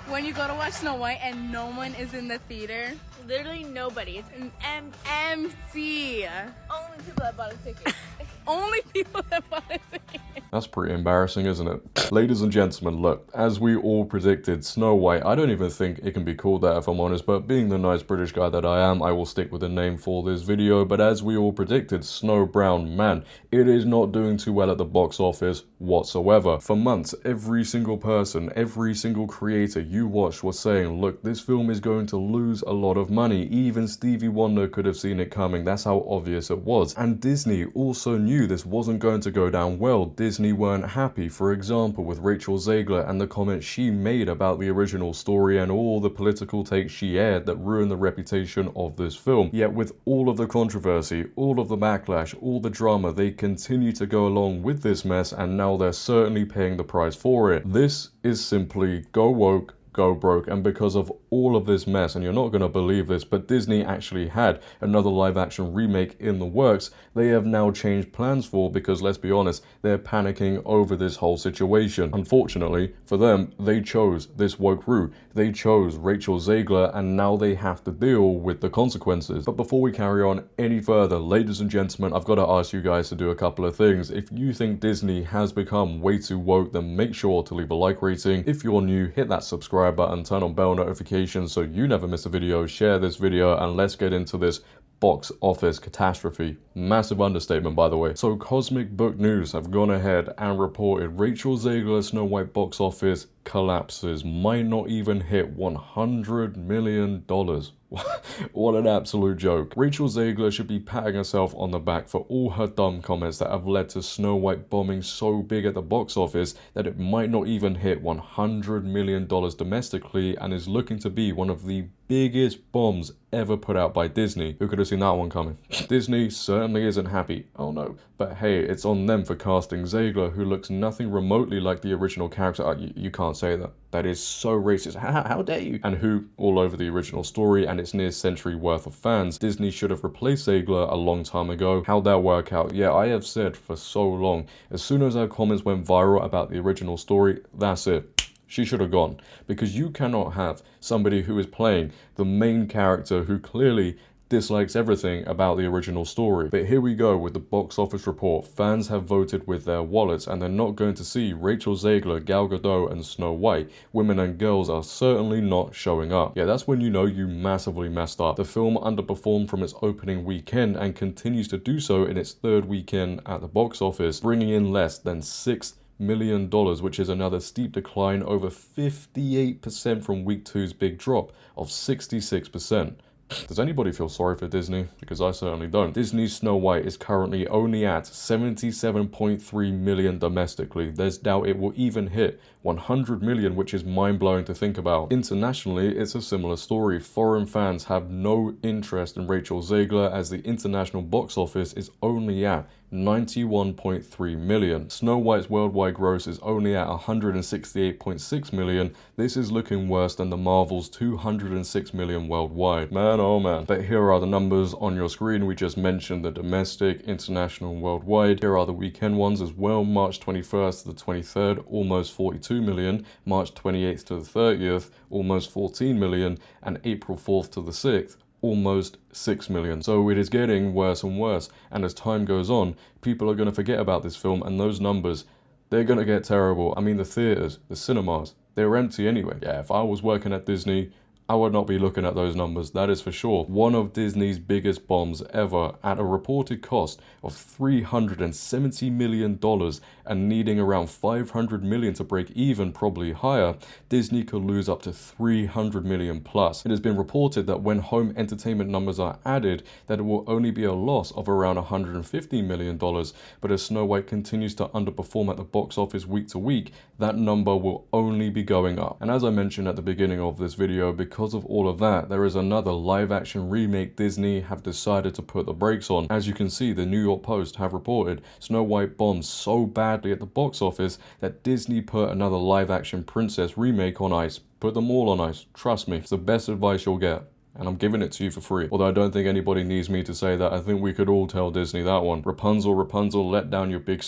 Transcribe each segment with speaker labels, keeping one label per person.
Speaker 1: when you go to watch Snow White and no one is in the theater?
Speaker 2: Literally nobody. It's
Speaker 1: Empty.
Speaker 2: only people that bought a ticket.
Speaker 1: Only people that bought a ticket.
Speaker 3: That's pretty embarrassing, isn't it? Ladies and gentlemen, look, as we all predicted, Snow White, I don't even think it can be called that if I'm honest, but being the nice British guy that I am, I will stick with the name for this video. But as we all predicted, Snow Brown, man, it is not doing too well at the box office whatsoever. For months, every single person, every single creator you watched was saying, look, this film is going to lose a lot of money. Even Stevie Wonder could have seen it coming. That's how obvious it was. And Disney also knew this wasn't going to go down well. Disney weren't happy, for example, with Rachel Zegler and the comments she made about the original story and all the political takes she aired that ruined the reputation of this film. Yet with all of the controversy, all of the backlash, all the drama, they continue to go along with this mess, and now they're certainly paying the price for it. This is simply go woke, go broke. And because of all of this mess, and you're not going to believe this, but Disney actually had another live action remake in the works, they have now changed plans for, because let's be honest, they're panicking over this whole situation. Unfortunately for them, they chose this woke route. They chose Rachel Zegler, and now they have to deal with the consequences. But before we carry on any further, ladies and gentlemen, I've got to ask you guys to do a couple of things. If you think Disney has become way too woke, then make sure to leave a like rating. If you're new, hit that subscribe button, turn on bell notifications so you never miss a video, share this video, and let's get into this box office catastrophe. Massive understatement, by the way. So Cosmic Book News have gone ahead and reported Rachel Zegler's Snow White box office collapses, might not even hit $100 million. What an absolute joke. Rachel Zegler should be patting herself on the back for all her dumb comments that have led to Snow White bombing so big at the box office that it might not even hit $100 million domestically, and is looking to be one of the biggest bombs ever put out by Disney. Who could have seen that one coming? Disney certainly isn't happy. Oh no. But hey, it's on them for casting Zegler, who looks nothing remotely like the original character. You can't say that. That is so racist. How dare you? And who all over the original story and its near century worth of fans. Disney should have replaced Zegler a long time ago. How'd that work out? Yeah, I have said for so long, as soon as our comments went viral about the original story, that's it. She should have gone. Because you cannot have somebody who is playing the main character who clearly dislikes everything about the original story. But here we go with the box office report. Fans have voted with their wallets, and they're not going to see Rachel Zegler, Gal Gadot, and Snow White. Women and girls are certainly not showing up. Yeah, that's when you know you massively messed up. The film underperformed from its opening weekend and continues to do so in its third weekend at the box office, bringing in less than $6 million, which is another steep decline, over 58% from week 2's big drop of 66%. Does anybody feel sorry for Disney? Because I certainly don't. Disney's Snow White is currently only at 77.3 million domestically. There's doubt it will even hit 100 million, which is mind-blowing to think about. Internationally, it's a similar story. Foreign fans have no interest in Rachel Zegler, as the international box office is only at 91.3 million. Snow White's worldwide gross is only at 168.6 million. This is looking worse than the Marvel's 206 million worldwide. Man, oh man. But here are the numbers on your screen. We just mentioned the domestic, international, worldwide. Here are the weekend ones as well. March 21st to the 23rd, almost 42 million. March 28th to the 30th, almost 14 million. And April 4th to the 6th, almost 6 million. So it is getting worse and worse, and as time goes on, people are going to forget about this film, and those numbers, they're going to get terrible. I mean, the theaters, the cinemas, they're empty anyway. Yeah, if I was working at Disney, I would not be looking at those numbers, that is for sure. One of Disney's biggest bombs ever, at a reported cost of $370 million and needing around $500 million to break even, probably higher. Disney could lose up to $300 million plus. It has been reported that when home entertainment numbers are added, that it will only be a loss of around $150 million. But as Snow White continues to underperform at the box office week to week, that number will only be going up. And as I mentioned at the beginning of this video, because of all of that, there is another live action remake Disney have decided to put the brakes on. As you can see, the New York Post have reported Snow White bombed so badly at the box office that Disney put another live action princess remake on ice. Put them all on ice, trust me. It's the best advice you'll get, and I'm giving it to you for free. Although I don't think anybody needs me to say that. I think we could all tell Disney that one. Rapunzel, Rapunzel, let down your big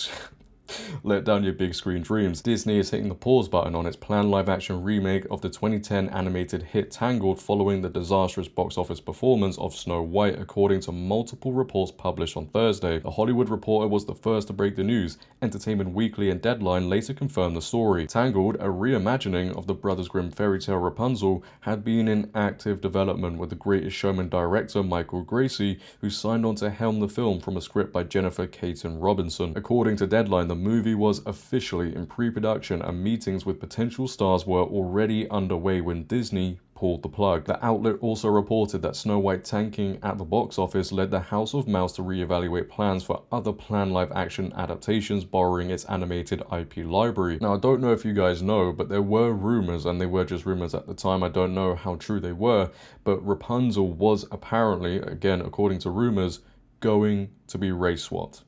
Speaker 3: let down your big screen dreams. Disney is hitting the pause button on its planned live-action remake of the 2010 animated hit Tangled following the disastrous box office performance of Snow White, according to multiple reports published on Thursday. The Hollywood Reporter was the first to break the news. Entertainment Weekly and Deadline later confirmed the story. Tangled, a reimagining of the Brothers Grimm fairy tale Rapunzel, had been in active development with the Greatest Showman director Michael Gracie, who signed on to helm the film from a script by Jennifer Caton Robinson. According to Deadline, the movie was officially in pre-production and meetings with potential stars were already underway when Disney pulled the plug. The outlet also reported that Snow White tanking at the box office led the House of Mouse to reevaluate plans for other planned live-action adaptations borrowing its animated IP library. Now, I don't know if you guys know, but there were rumors, and they were just rumors at the time, I don't know how true they were, but Rapunzel was apparently, again according to rumors, going to be race swapped.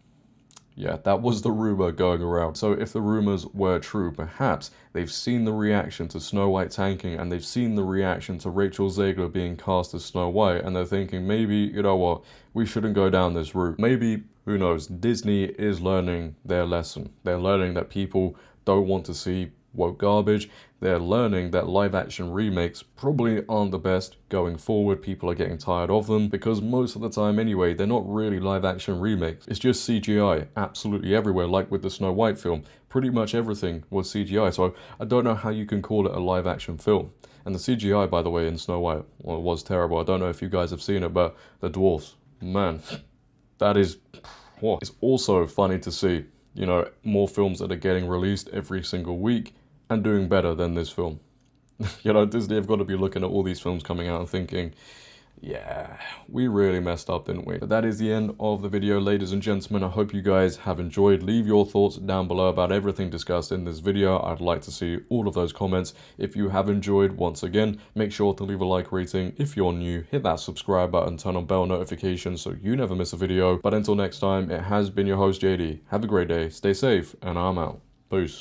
Speaker 3: Yeah, that was the rumor going around. So if the rumors were true, perhaps they've seen the reaction to Snow White tanking and they've seen the reaction to Rachel Zegler being cast as Snow White, and they're thinking, maybe, you know what, we shouldn't go down this route. Maybe, who knows, Disney is learning their lesson. They're learning that people don't want to see woke garbage. They're learning that live action remakes probably aren't the best going forward. People are getting tired of them because most of the time anyway, they're not really live action remakes. It's just CGI absolutely everywhere, like with the Snow White film. Pretty much everything was CGI, so I don't know how you can call it a live action film. And the CGI, by the way, in Snow White, well, it was terrible. I don't know if you guys have seen it, but the dwarfs, man, that is, what? It's also funny to see, you know, more films that are getting released every single week and doing better than this film. You know, Disney have got to be looking at all these films coming out and thinking, yeah, we really messed up, didn't we? But that is the end of the video, ladies and gentlemen. I hope you guys have enjoyed. Leave your thoughts down below about everything discussed in this video. I'd like to see all of those comments. If you have enjoyed, once again, make sure to leave a like rating. If you're new, hit that subscribe button, turn on bell notifications so you never miss a video. But until next time, it has been your host, JD. Have a great day, stay safe, and I'm out. Peace.